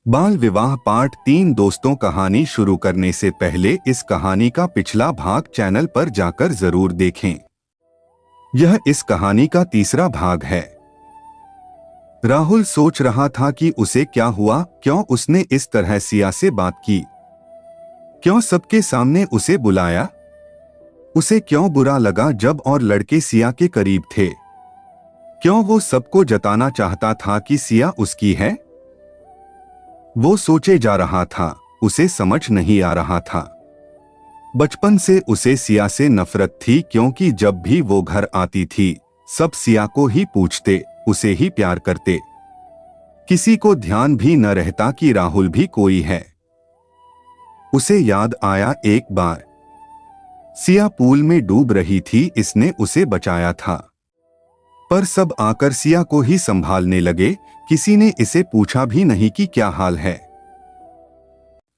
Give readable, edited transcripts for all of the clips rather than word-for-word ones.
बाल विवाह पार्ट 3। दोस्तों, कहानी शुरू करने से पहले इस कहानी का पिछला भाग चैनल पर जाकर जरूर देखें। यह इस कहानी का तीसरा भाग है। राहुल सोच रहा था कि उसे क्या हुआ, क्यों उसने इस तरह सिया से बात की, क्यों सबके सामने उसे बुलाया, उसे क्यों बुरा लगा जब और लड़के सिया के करीब थे, क्यों वो सबको जताना चाहता था कि सिया उसकी है। वो सोचे जा रहा था, उसे समझ नहीं आ रहा था। बचपन से उसे सिया से नफरत थी, क्योंकि जब भी वो घर आती थी सब सिया को ही पूछते, उसे ही प्यार करते। किसी को ध्यान भी न रहता कि राहुल भी कोई है। उसे याद आया एक बार सिया पूल में डूब रही थी, इसने उसे बचाया था। पर सब आकर सिया को ही संभालने लगे, किसी ने इसे पूछा भी नहीं कि क्या हाल है।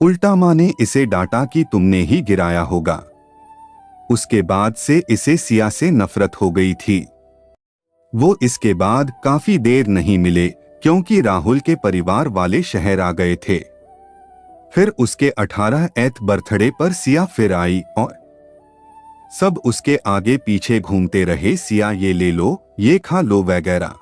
उल्टा माँ ने इसे डांटा कि तुमने ही गिराया होगा। उसके बाद से इसे सिया से नफरत हो गई थी। वो इसके बाद काफी देर नहीं मिले, क्योंकि राहुल के परिवार वाले शहर आ गए थे। फिर उसके 18th बर्थडे पर सिया फिर आई और सब उसके आगे पीछे घूमते रहे, सिया ये ले लो, ये खा लो वगैरह।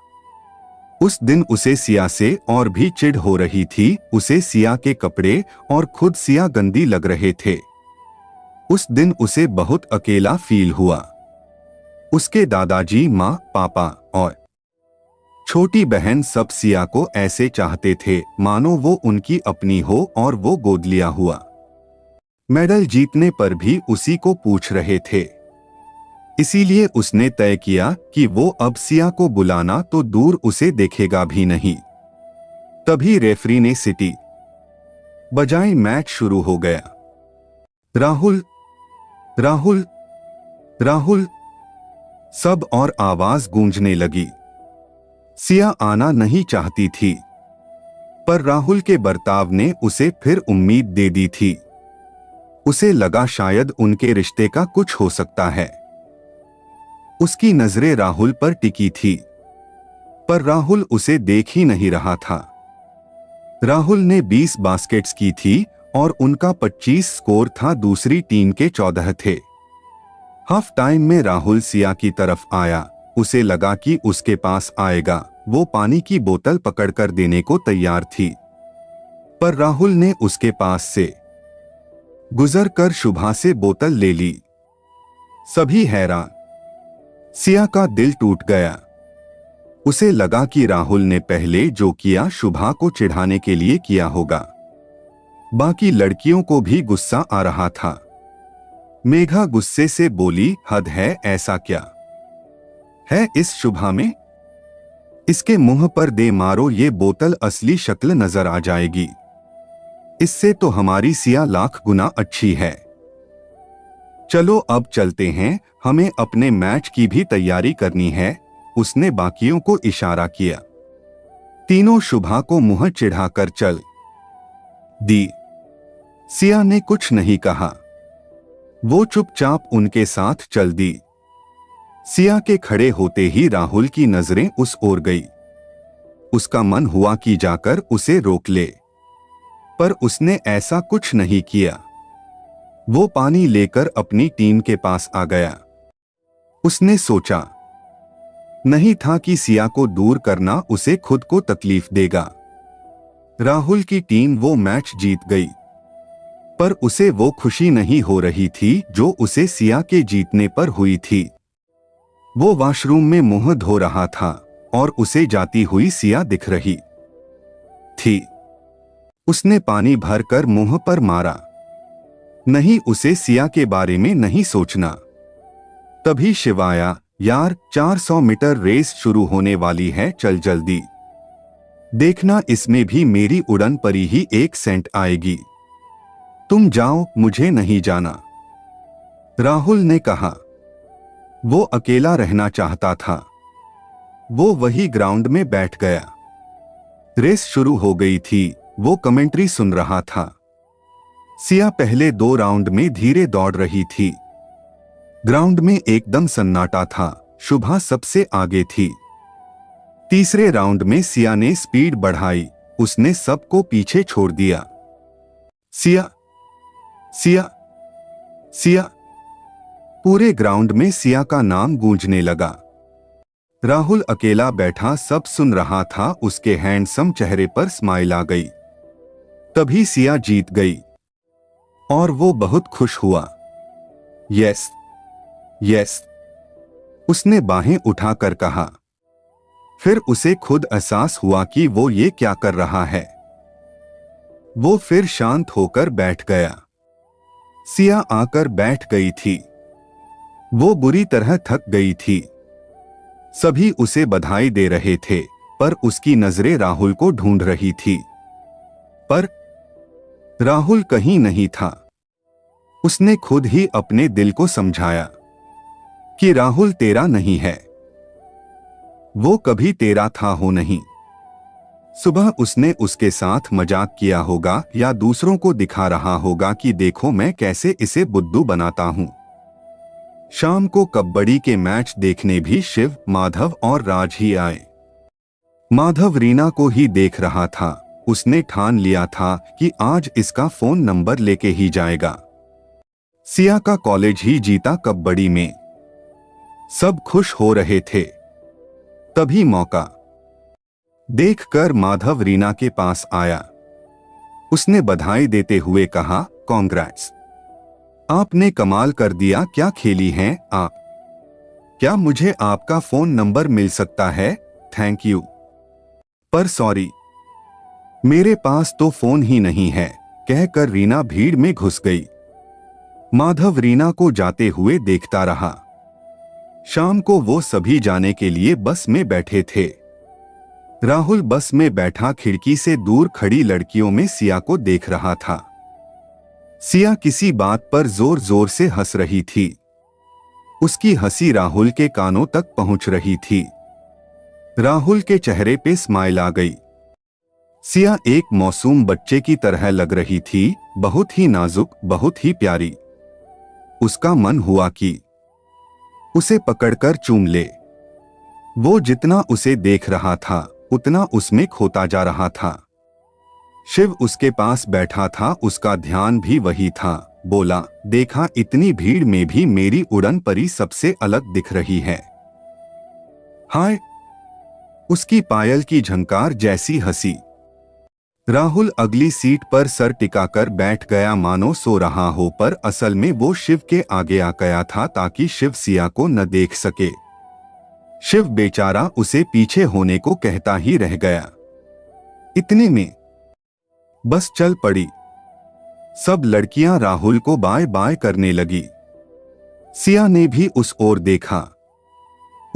उस दिन उसे सिया से और भी चिढ़ हो रही थी। उसे सिया के कपड़े और खुद सिया गंदी लग रहे थे। उस दिन उसे बहुत अकेला फील हुआ। उसके दादाजी, माँ, पापा और छोटी बहन सब सिया को ऐसे चाहते थे मानो वो उनकी अपनी हो, और वो गोद लिया हुआ। मेडल जीतने पर भी उसी को पूछ रहे थे। इसीलिए उसने तय किया कि वो अब सिया को बुलाना तो दूर, उसे देखेगा भी नहीं। तभी रेफरी ने सीटी बजाई, मैच शुरू हो गया। राहुल, राहुल, राहुल, सब और आवाज गूंजने लगी। सिया आना नहीं चाहती थी, पर राहुल के बर्ताव ने उसे फिर उम्मीद दे दी थी। उसे लगा शायद उनके रिश्ते का कुछ हो सकता है। उसकी नजरें राहुल पर टिकी थी, पर राहुल उसे देख ही नहीं रहा था। राहुल ने 20 बास्केट्स की थी और उनका 25 स्कोर था, दूसरी टीम के 14 थे। हाफ टाइम में राहुल सिया की तरफ आया। उसे लगा कि उसके पास आएगा। वो पानी की बोतल पकड़कर देने को तैयार थी, पर राहुल ने उसके पास से गुजरकर शुभा से बोतल ले ली। सभी हैरान। सिया का दिल टूट गया। उसे लगा कि राहुल ने पहले जो किया शुभा को चिढ़ाने के लिए किया होगा। बाकी लड़कियों को भी गुस्सा आ रहा था। मेघा गुस्से से बोली, हद है, ऐसा क्या है इस शुभा में? इसके मुंह पर दे मारो, ये बोतल असली शक्ल नजर आ जाएगी। इससे तो हमारी सिया लाख गुना अच्छी है। चलो अब चलते हैं, हमें अपने मैच की भी तैयारी करनी है। उसने बाकियों को इशारा किया। तीनों शुभा को मुंह चिढ़ाकर चल दी। सिया ने कुछ नहीं कहा, वो चुपचाप उनके साथ चल दी। सिया के खड़े होते ही राहुल की नजरें उस ओर गई। उसका मन हुआ कि जाकर उसे रोक ले, पर उसने ऐसा कुछ नहीं किया। वो पानी लेकर अपनी टीम के पास आ गया। उसने सोचा नहीं था कि सिया को दूर करना उसे खुद को तकलीफ देगा। राहुल की टीम वो मैच जीत गई, पर उसे वो खुशी नहीं हो रही थी जो उसे सिया के जीतने पर हुई थी। वो वॉशरूम में मुंह धो रहा था और उसे जाती हुई सिया दिख रही थी। उसने पानी भरकर मुंह पर मारा। नहीं, उसे सिया के बारे में नहीं सोचना। तभी शिव आया, यार 400 मीटर रेस शुरू होने वाली है, चल जल्दी। देखना इसमें भी मेरी उड़न परी ही 1 सेंट आएगी। तुम जाओ, मुझे नहीं जाना, राहुल ने कहा। वो अकेला रहना चाहता था। वो वही ग्राउंड में बैठ गया। रेस शुरू हो गई थी। वो कमेंट्री सुन रहा था। सिया पहले 2 राउंड में धीरे दौड़ रही थी। ग्राउंड में एकदम सन्नाटा था। शुभा सबसे आगे थी। तीसरे राउंड में सिया ने स्पीड बढ़ाई। उसने सबको पीछे छोड़ दिया। सिया, सिया, सिया। पूरे ग्राउंड में सिया का नाम गूंजने लगा। राहुल अकेला बैठा सब सुन रहा था। उसके हैंडसम चेहरे पर स्माइल आ गई। तभी सिया जीत गई और वो बहुत खुश हुआ। यस, यस, उसने बाहें उठाकर कहा। फिर उसे खुद एहसास हुआ कि वो ये क्या कर रहा है। वो फिर शांत होकर बैठ गया। सिया आकर बैठ गई थी। वो बुरी तरह थक गई थी। सभी उसे बधाई दे रहे थे, पर उसकी नजरें राहुल को ढूंढ रही थी। पर राहुल कहीं नहीं था। उसने खुद ही अपने दिल को समझाया कि राहुल तेरा नहीं है, वो कभी तेरा था हो नहीं। सुबह उसने उसके साथ मजाक किया होगा या दूसरों को दिखा रहा होगा कि देखो मैं कैसे इसे बुद्धू बनाता हूं। शाम को कबड्डी के मैच देखने भी शिव, माधव और राज ही आए। माधव रीना को ही देख रहा था। उसने ठान लिया था कि आज इसका फोन नंबर लेके ही जाएगा। सिया का कॉलेज ही जीता कबड्डी में। सब खुश हो रहे थे। तभी मौका देखकर माधव रीना के पास आया। उसने बधाई देते हुए कहा, कॉन्ग्रेट्स, आपने कमाल कर दिया। क्या खेली हैं आप? क्या मुझे आपका फोन नंबर मिल सकता है? थैंक यू, पर सॉरी, मेरे पास तो फोन ही नहीं है, कहकर रीना भीड़ में घुस गई। माधव रीना को जाते हुए देखता रहा। शाम को वो सभी जाने के लिए बस में बैठे थे। राहुल बस में बैठा खिड़की से दूर खड़ी लड़कियों में सिया को देख रहा था। सिया किसी बात पर जोर जोर से हंस रही थी। उसकी हंसी राहुल के कानों तक पहुंच रही थी। राहुल के चेहरे पे स्माइल आ गई। सिया एक मासूम बच्चे की तरह लग रही थी, बहुत ही नाजुक, बहुत ही प्यारी। उसका मन हुआ कि उसे पकड़कर चूम ले। वो जितना उसे देख रहा था उतना उसमें खोता जा रहा था। शिव उसके पास बैठा था, उसका ध्यान भी वही था। बोला, देखा, इतनी भीड़ में भी मेरी उड़न परी सबसे अलग दिख रही है। हाय, उसकी पायल की झंकार जैसी हंसी। राहुल अगली सीट पर सर टिकाकर बैठ गया, मानो सो रहा हो, पर असल में वो शिव के आगे आ गया था ताकि शिव सिया को न देख सके। शिव बेचारा उसे पीछे होने को कहता ही रह गया। इतने में बस चल पड़ी। सब लड़कियां राहुल को बाय बाय करने लगी। सिया ने भी उस ओर देखा।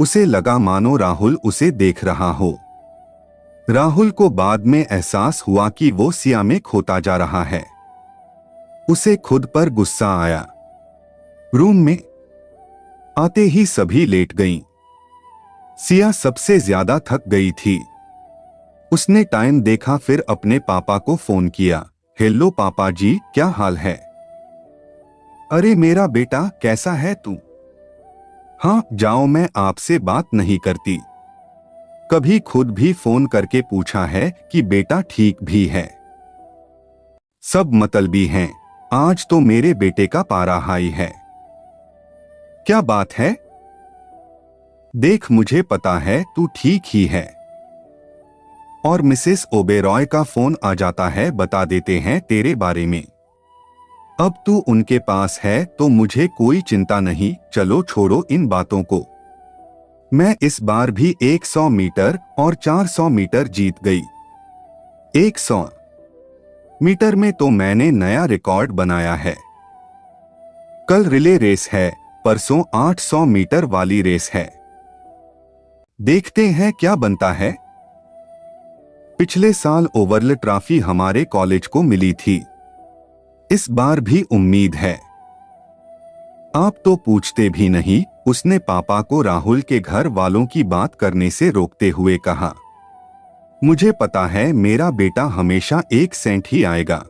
उसे लगा मानो राहुल उसे देख रहा हो। राहुल को बाद में एहसास हुआ कि वो सिया में खोता जा रहा है। उसे खुद पर गुस्सा आया। रूम में आते ही सभी लेट गईं। सिया सबसे ज्यादा थक गई थी। उसने टाइम देखा, फिर अपने पापा को फोन किया। हेलो पापा जी, क्या हाल है? अरे मेरा बेटा, कैसा है तू? हाँ जाओ, मैं आपसे बात नहीं करती। कभी खुद भी फोन करके पूछा है कि बेटा ठीक भी है? सब मतलबी हैं। आज तो मेरे बेटे का पारा हाई है। क्या बात है? देख, मुझे पता है तू ठीक ही है। और मिसेस ओबेरॉय का फोन आ जाता है, बता देते हैं तेरे बारे में। अब तू उनके पास है तो मुझे कोई चिंता नहीं। चलो छोड़ो इन बातों को। मैं इस बार भी 100 मीटर और 400 मीटर जीत गई। 100 मीटर में तो मैंने नया रिकॉर्ड बनाया है। कल रिले रेस है, परसों 800 मीटर वाली रेस है। देखते हैं क्या बनता है। पिछले साल ओवरऑल ट्रॉफी हमारे कॉलेज को मिली थी। इस बार भी उम्मीद है। आप तो पूछते भी नहीं, उसने पापा को राहुल के घर वालों की बात करने से रोकते हुए कहा। मुझे पता है मेरा बेटा हमेशा 1 सेंट ही आएगा।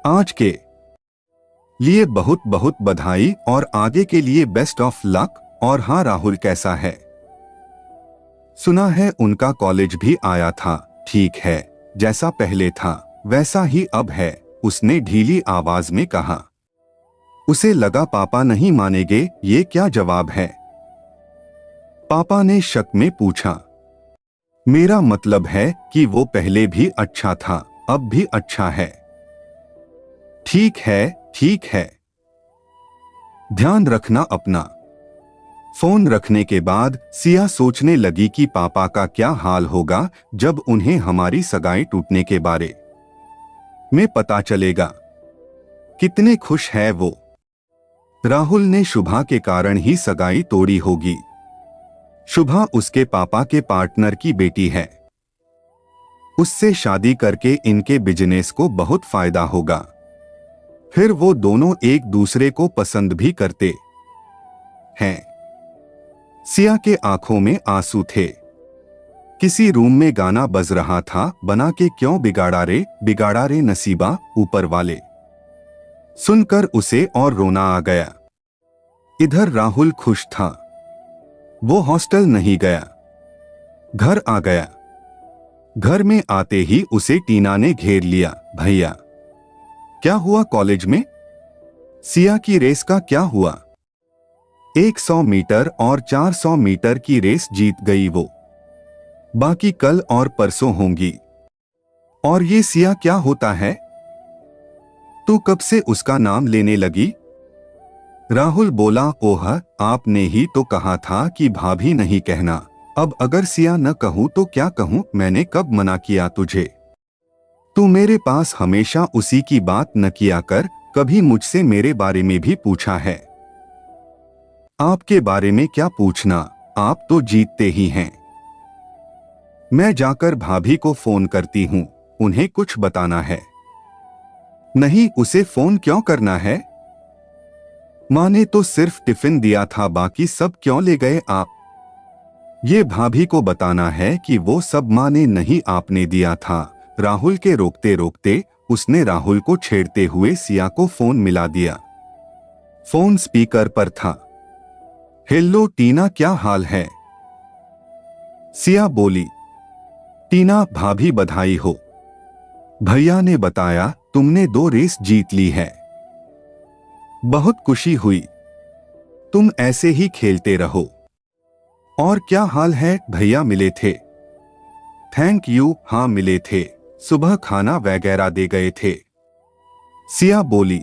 आज के लिए बहुत बहुत बधाई और आगे के लिए बेस्ट ऑफ लक। और हाँ, राहुल कैसा है? सुना है उनका कॉलेज भी आया था। ठीक है, जैसा पहले था वैसा ही अब है, उसने ढीली आवाज में कहा। उसे लगा पापा नहीं मानेंगे, ये क्या जवाब है। पापा ने शक में पूछा। मेरा मतलब है कि वो पहले भी अच्छा था, अब भी अच्छा है। ठीक है, ठीक है। ध्यान रखना अपना। फोन रखने के बाद सिया सोचने लगी कि पापा का क्या हाल होगा जब उन्हें हमारी सगाई टूटने के बारे में पता चलेगा। कितने खुश है वो। राहुल ने शुभा के कारण ही सगाई तोड़ी होगी। शुभा उसके पापा के पार्टनर की बेटी है। उससे शादी करके इनके बिजनेस को बहुत फायदा होगा। फिर वो दोनों एक दूसरे को पसंद भी करते हैं। सिया के आंखों में आंसू थे। किसी रूम में गाना बज रहा था, बना के क्यों बिगाड़ा रे नसीबा ऊपर वाले। सुनकर उसे और रोना आ गया। इधर राहुल खुश था। वो हॉस्टल नहीं गया, घर आ गया। घर में आते ही उसे टीना ने घेर लिया। भैया, क्या हुआ कॉलेज में? सिया की रेस का क्या हुआ? 100 मीटर और 400 मीटर की रेस जीत गई वो। बाकी कल और परसों होंगी। और ये सिया क्या होता है? तू कब से उसका नाम लेने लगी? राहुल बोला, ओह, आपने ही तो कहा था कि भाभी नहीं कहना। अब अगर सिया न कहूं तो क्या कहूं? मैंने कब मना किया तुझे? तू मेरे पास हमेशा उसी की बात न किया कर। कभी मुझसे मेरे बारे में भी पूछा है? आपके बारे में क्या पूछना, आप तो जीतते ही हैं। मैं जाकर भाभी को फोन करती हूं, उन्हें कुछ बताना है। नहीं, उसे फोन क्यों करना है? माँ ने तो सिर्फ टिफिन दिया था, बाकी सब क्यों ले गए आप? ये भाभी को बताना है कि वो सब माँ ने नहीं, आपने दिया था। राहुल के रोकते रोकते उसने राहुल को छेड़ते हुए सिया को फोन मिला दिया। फोन स्पीकर पर था। हेलो टीना, क्या हाल है? सिया बोली। टीना, भाभी बधाई हो। भैया ने बताया तुमने 2 रेस जीत ली है। बहुत खुशी हुई। तुम ऐसे ही खेलते रहो। और क्या हाल है? भैया मिले थे? थैंक यू, हाँ मिले थे, सुबह खाना वगैरह दे गए थे। सिया बोली।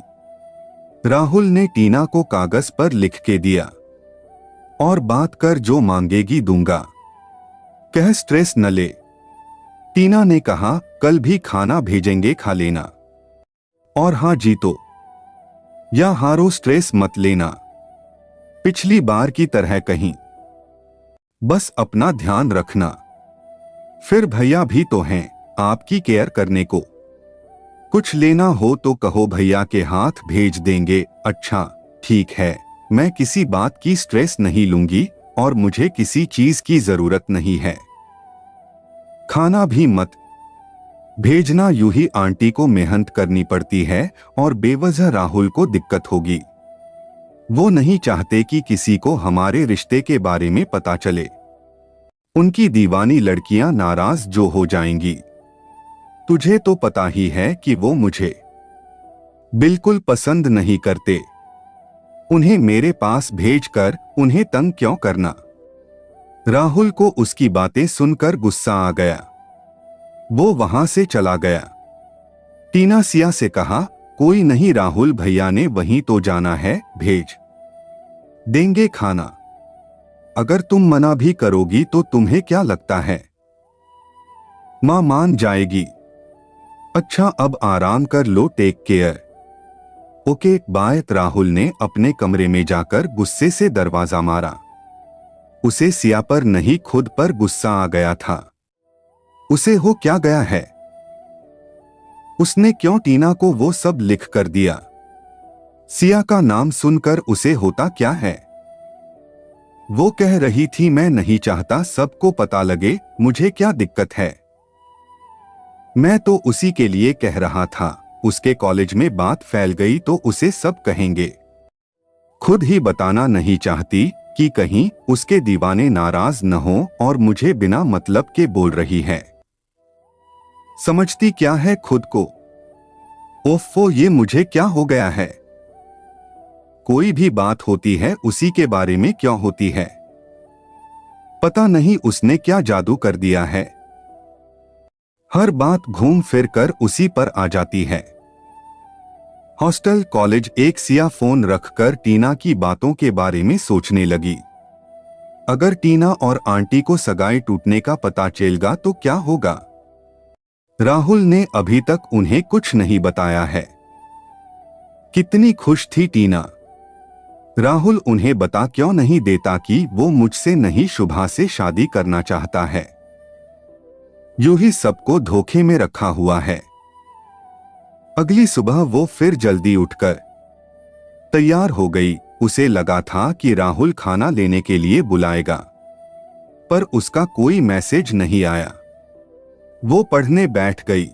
राहुल ने टीना को कागज पर लिख के दिया। और बात कर, जो मांगेगी दूंगा, कह स्ट्रेस न ले। टीना ने कहा, कल भी खाना भेजेंगे, खा लेना। और हाँ, जीतो या हारो स्ट्रेस मत लेना, पिछली बार की तरह कहीं। बस अपना ध्यान रखना। फिर भैया भी तो हैं आपकी केयर करने को। कुछ लेना हो तो कहो, भैया के हाथ भेज देंगे। अच्छा ठीक है, मैं किसी बात की स्ट्रेस नहीं लूंगी और मुझे किसी चीज की जरूरत नहीं है। खाना भी मत भेजना, यूं ही आंटी को मेहनत करनी पड़ती है और बेवजह राहुल को दिक्कत होगी। वो नहीं चाहते कि किसी को हमारे रिश्ते के बारे में पता चले। उनकी दीवानी लड़कियां नाराज जो हो जाएंगी। तुझे तो पता ही है कि वो मुझे बिल्कुल पसंद नहीं करते। उन्हें मेरे पास भेजकर उन्हें तंग क्यों करना? राहुल को उसकी बातें सुनकर गुस्सा आ गया। वो वहां से चला गया। टीना सिया से कहा, कोई नहीं राहुल, भैया ने वहीं तो जाना है, भेज देंगे खाना। अगर तुम मना भी करोगी तो तुम्हें क्या लगता है मां मान जाएगी? अच्छा अब आराम कर लो, take care. Okay bye. Rahul ने अपने कमरे में जाकर गुस्से से दरवाजा मारा। उसे सिया पर नहीं, खुद पर गुस्सा आ गया था। उसे हो क्या गया है? उसने क्यों टीना को वो सब लिख कर दिया? सिया का नाम सुनकर उसे होता क्या है? वो कह रही थी, मैं नहीं चाहता सबको पता लगे, मुझे क्या दिक्कत है? मैं तो उसी के लिए कह रहा था। उसके कॉलेज में बात फैल गई तो उसे सब कहेंगे। खुद ही बताना नहीं चाहती कि कहीं उसके दीवाने नाराज न हो और मुझे बिना मतलब के बोल रही है। समझती क्या है खुद को? ओफो, ये मुझे क्या हो गया है? कोई भी बात होती है उसी के बारे में क्यों होती है? पता नहीं उसने क्या जादू कर दिया है। हर बात घूम फिर कर उसी पर आ जाती है। हॉस्टल कॉलेज एक सिया फोन रखकर टीना की बातों के बारे में सोचने लगी। अगर टीना और आंटी को सगाई टूटने का पता चलेगा तो क्या होगा? राहुल ने अभी तक उन्हें कुछ नहीं बताया है। कितनी खुश थी टीना। राहुल उन्हें बता क्यों नहीं देता कि वो मुझसे नहीं शुभा से शादी करना चाहता है। यूं ही सबको धोखे में रखा हुआ है। अगली सुबह वो फिर जल्दी उठकर तैयार हो गई। उसे लगा था कि राहुल खाना लेने के लिए बुलाएगा, पर उसका कोई मैसेज नहीं आया। वो पढ़ने बैठ गई।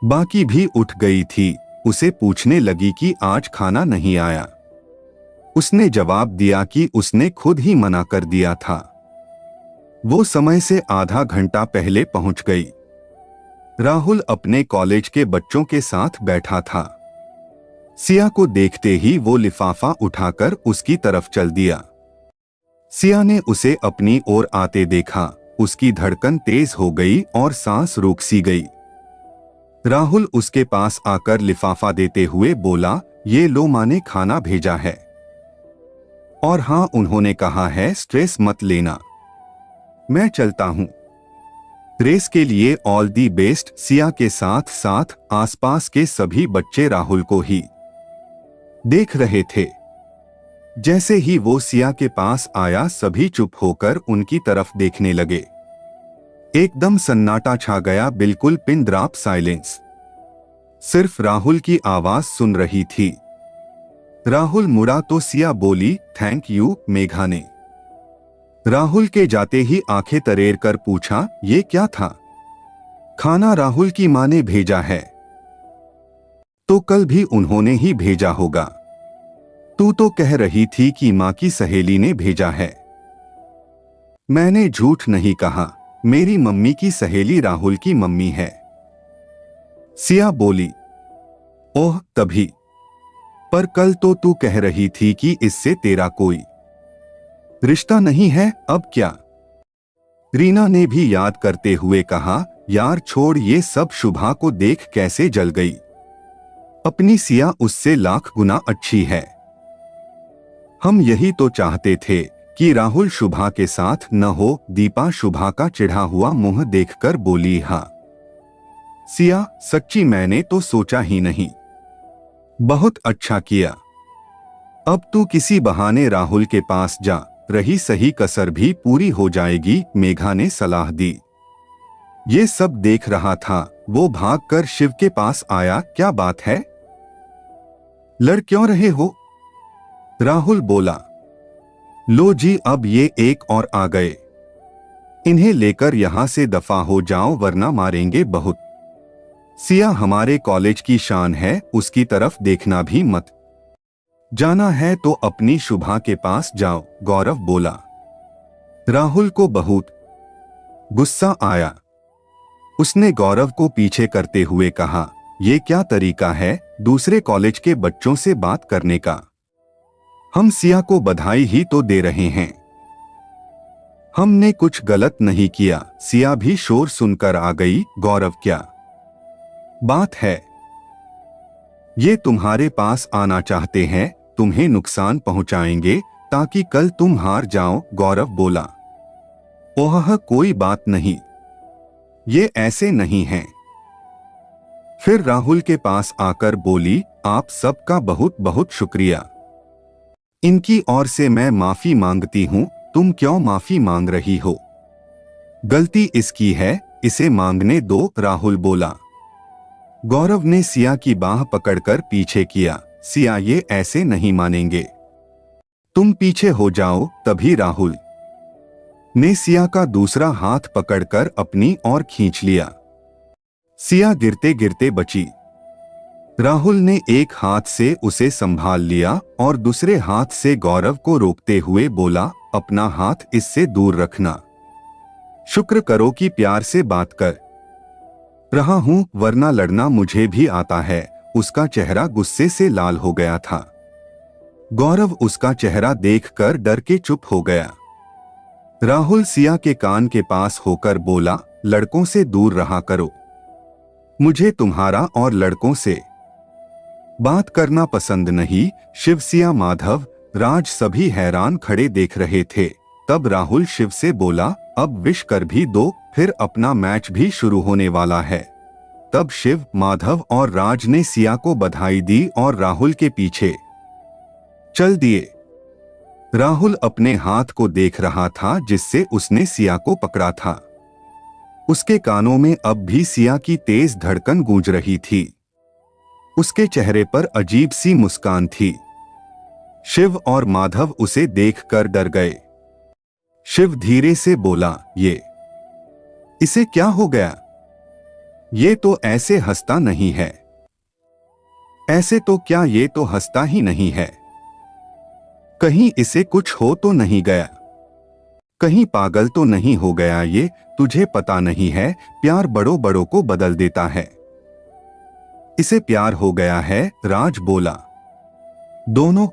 बाकी भी उठ गई थी। उसे पूछने लगी कि आज खाना नहीं आया। उसने जवाब दिया कि उसने खुद ही मना कर दिया था। वो समय से आधा घंटा पहले पहुंच गई। राहुल अपने कॉलेज के बच्चों के साथ बैठा था। सिया को देखते ही वो लिफाफा उठाकर उसकी तरफ चल दिया। सिया ने उसे अपनी ओर आते देखा। उसकी धड़कन तेज हो गई और सांस रुक सी गई। राहुल उसके पास आकर लिफाफा देते हुए बोला, ये लो, माँ ने खाना भेजा है। और हाँ, उन्होंने कहा है स्ट्रेस मत लेना। मैं चलता हूं। रेस के लिए ऑल दी बेस्ट। सिया के साथ साथ आसपास के सभी बच्चे राहुल को ही देख रहे थे। जैसे ही वो सिया के पास आया, सभी चुप होकर उनकी तरफ देखने लगे। एकदम सन्नाटा छा गया, बिल्कुल पिन ड्रॉप साइलेंस। सिर्फ राहुल की आवाज सुन रही थी। राहुल मुड़ा तो सिया बोली, थैंक यू मेघा ने। राहुल के जाते ही आंखें तरेर कर पूछा, ये क्या था? खाना राहुल की मां ने भेजा है। तो कल भी उन्होंने ही भेजा होगा। तू तो कह रही थी कि मां की सहेली ने भेजा है। मैंने झूठ नहीं कहा। मेरी मम्मी की सहेली राहुल की मम्मी है। सिया बोली, ओह तभी। पर कल तो तू कह रही थी कि इससे तेरा कोई रिश्ता नहीं है, अब क्या? रीना ने भी याद करते हुए कहा, यार छोड़ ये सब, शुभा को देख कैसे जल गई। अपनी सिया उससे लाख गुना अच्छी है। हम यही तो चाहते थे कि राहुल शुभा के साथ न हो। दीपा शुभा का चिढ़ा हुआ मुंह देखकर बोली, हाँ सिया, सच्ची मैंने तो सोचा ही नहीं। बहुत अच्छा किया। अब तू किसी बहाने राहुल के पास जा, रही सही कसर भी पूरी हो जाएगी, मेघा ने सलाह दी। ये सब देख रहा था। वो भागकर शिव के पास आया, क्या बात है? लड़ क्यों रहे हो? राहुल बोला, लो जी, अब ये एक और आ गए। इन्हें लेकर यहां से दफा हो जाओ वरना मारेंगे बहुत। सिया हमारे कॉलेज की शान है, उसकी तरफ देखना भी मत। जाना है तो अपनी शुभा के पास जाओ, गौरव बोला। राहुल को बहुत गुस्सा आया। उसने गौरव को पीछे करते हुए कहा, ये क्या तरीका है दूसरे कॉलेज के बच्चों से बात करने का? हम सिया को बधाई ही तो दे रहे हैं। हमने कुछ गलत नहीं किया। सिया भी शोर सुनकर आ गई। गौरव, क्या बात है? ये तुम्हारे पास आना चाहते हैं, तुम्हें नुकसान पहुंचाएंगे ताकि कल तुम हार जाओ, गौरव बोला। ओह कोई बात नहीं, ये ऐसे नहीं है। फिर राहुल के पास आकर बोली, आप सबका बहुत बहुत शुक्रिया। इनकी ओर से मैं माफी मांगती हूं। तुम क्यों माफी मांग रही हो? गलती इसकी है, इसे मांगने दो, राहुल बोला। गौरव ने सिया की बाह पकड़कर पीछे किया। सिया, ये ऐसे नहीं मानेंगे, तुम पीछे हो जाओ। तभी राहुल ने सिया का दूसरा हाथ पकड़कर अपनी ओर खींच लिया। सिया गिरते गिरते बची। राहुल ने एक हाथ से उसे संभाल लिया और दूसरे हाथ से गौरव को रोकते हुए बोला, अपना हाथ इससे दूर रखना। शुक्र करो कि प्यार से बात कर रहा हूं, वरना लड़ना मुझे भी आता है। उसका चेहरा गुस्से से लाल हो गया था। गौरव उसका चेहरा देखकर डर के चुप हो गया। राहुल सिया के कान के पास होकर बोला, लड़कों से दूर रहा करो। मुझे तुम्हारा और लड़कों से बात करना पसंद नहीं। शिव, सिया, माधव, राज सभी हैरान खड़े देख रहे थे। तब राहुल शिव से बोला, अब विश कर भी दो, फिर अपना मैच भी शुरू होने वाला है। तब शिव, माधव और राज ने सिया को बधाई दी और राहुल के पीछे चल दिए। राहुल अपने हाथ को देख रहा था जिससे उसने सिया को पकड़ा था। उसके कानों में अब भी सिया की तेज धड़कन गूंज रही थी। उसके चेहरे पर अजीब सी मुस्कान थी। शिव और माधव उसे देखकर डर गए। शिव धीरे से बोला, इसे क्या हो गया? ये तो ऐसे हंसता नहीं है। ऐसे तो क्या, ये तो हंसता ही नहीं है। कहीं इसे कुछ हो तो नहीं गया? कहीं पागल तो नहीं हो गया ये? तुझे पता नहीं है, प्यार बड़ों बड़ों को बदल देता है। इसे प्यार हो गया है, राज बोला। दोनों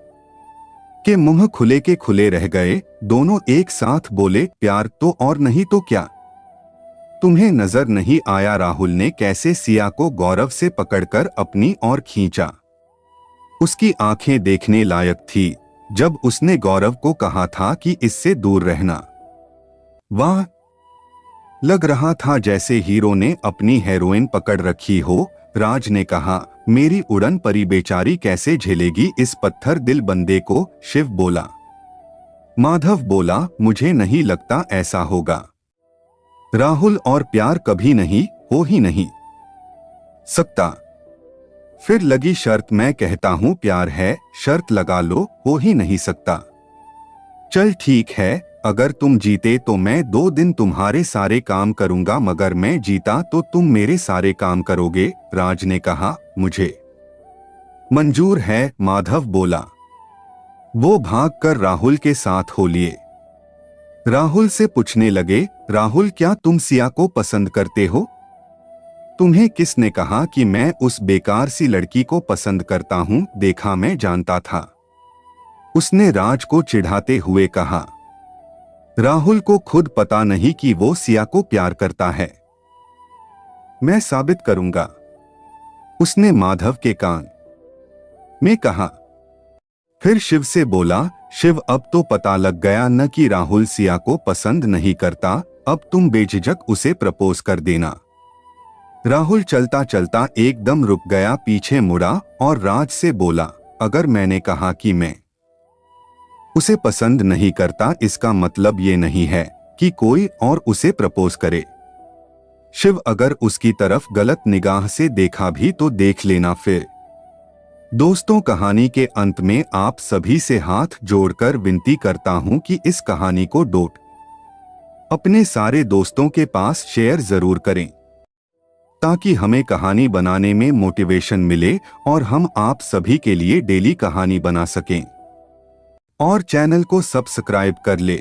के मुंह खुले के खुले रह गए। दोनों एक साथ बोले, प्यार तो और नहीं तो क्या? तुम्हें नजर नहीं आया राहुल ने कैसे सिया को गौरव से पकड़कर अपनी ओर खींचा? उसकी आंखें देखने लायक थी जब उसने गौरव को कहा था कि इससे दूर रहना। वाह, लग रहा था जैसे हीरो ने अपनी हीरोइन पकड़ रखी हो। राज ने कहा, मेरी उड़न परी बेचारी कैसे झेलेगी इस पत्थर दिल बंदे को? शिव बोला। माधव बोला, मुझे नहीं लगता ऐसा होगा। राहुल और प्यार कभी नहीं हो ही नहीं सकता। फिर लगी शर्त, मैं कहता हूं प्यार है, शर्त लगा लो, हो ही नहीं सकता। चल ठीक है, अगर तुम जीते तो मैं 2 दिन तुम्हारे सारे काम करूंगा, मगर मैं जीता तो तुम मेरे सारे काम करोगे। राज ने कहा, मुझे मंजूर है, माधव बोला। वो भागकर राहुल के साथ हो लिए। राहुल से पूछने लगे, राहुल क्या तुम सिया को पसंद करते हो? तुम्हें किसने कहा कि मैं उस बेकार सी लड़की को पसंद करता हूं? देखा, मैं जानता था। उसने राज को चिढ़ाते हुए कहा। राहुल को खुद पता नहीं कि वो सिया को प्यार करता है। मैं साबित करूंगा, उसने माधव के कान में कहा। फिर शिव से बोला, शिव अब तो पता लग गया न कि राहुल सिया को पसंद नहीं करता। अब तुम बेझिझक उसे प्रपोज कर देना। राहुल चलता चलता एकदम रुक गया, पीछे मुड़ा और राज से बोला, अगर मैंने कहा कि मैं उसे पसंद नहीं करता, इसका मतलब ये नहीं है कि कोई और उसे प्रपोज करे। शिव, अगर उसकी तरफ गलत निगाह से देखा भी तो देख लेना फिर। दोस्तों, कहानी के अंत में आप सभी से हाथ जोड़कर विनती करता हूं कि इस कहानी को अपने सारे दोस्तों के पास शेयर जरूर करें, ताकि हमें कहानी बनाने में मोटिवेशन मिले और हम आप सभी के लिए डेली कहानी बना सकें। और चैनल को सब्सक्राइब कर ले।